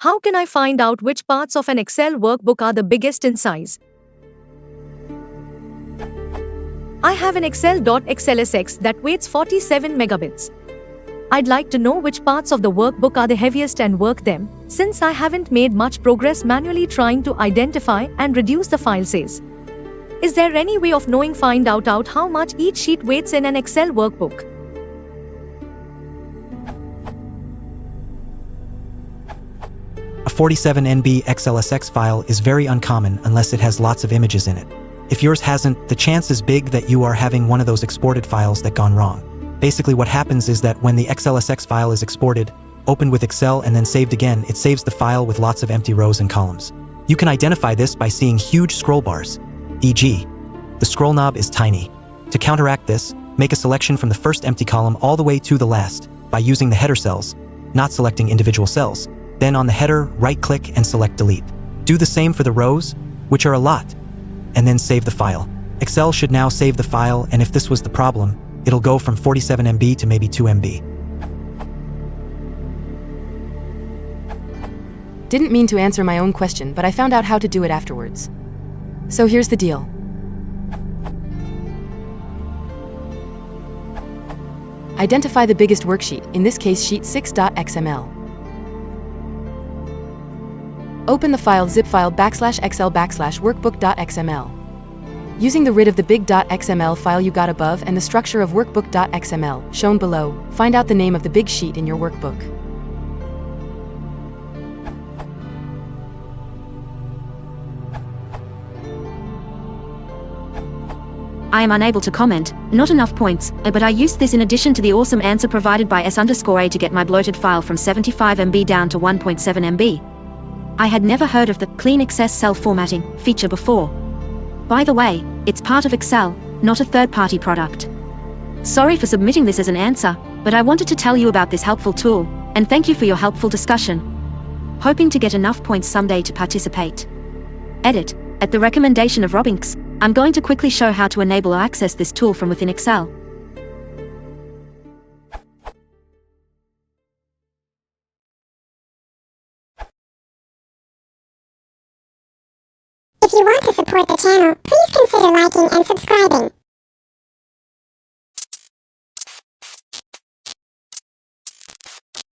How can I find out which parts of an Excel workbook are the biggest in size? I have an Excel.XLSX that weighs 47 megabits. I'd like to know which parts of the workbook are the heaviest and work them, since I haven't made much progress manually trying to identify and reduce the file size. Is there any way of knowing find out how much each sheet weighs in an Excel workbook? A 47 MB XLSX file is very uncommon unless it has lots of images in it. If yours hasn't, the chance is big that you are having one of those exported files that gone wrong. Basically what happens is that when the XLSX file is exported, opened with Excel and then saved again, it saves the file with lots of empty rows and columns. You can identify this by seeing huge scroll bars, e.g., the scroll knob is tiny. To counteract this, make a selection from the first empty column all the way to the last by using the header cells, not selecting individual cells. Then on the header, right-click and select Delete. Do the same for the rows, which are a lot, and then save the file. Excel should now save the file, and if this was the problem, it'll go from 47 MB to maybe 2 MB. Didn't mean to answer my own question, but I found out how to do it afterwards. So here's the deal. Identify the biggest worksheet, in this case sheet 6.xml. Open the file zip file \excel\workbook.xml. Using the rid of the big.xml file you got above and the structure of workbook.xml, shown below, find out the name of the big sheet in your workbook. I am unable to comment, not enough points, but I used this in addition to the awesome answer provided by S_A to get my bloated file from 75 MB down to 1.7 MB. I had never heard of the Clean Excel cell formatting feature before. By the way, it's part of Excel, not a third-party product. Sorry for submitting this as an answer, but I wanted to tell you about this helpful tool, and thank you for your helpful discussion. Hoping to get enough points someday to participate. Edit. At the recommendation of Robinx, I'm going to quickly show how to enable or access this tool from within Excel. If you want to support the channel, please consider liking and subscribing.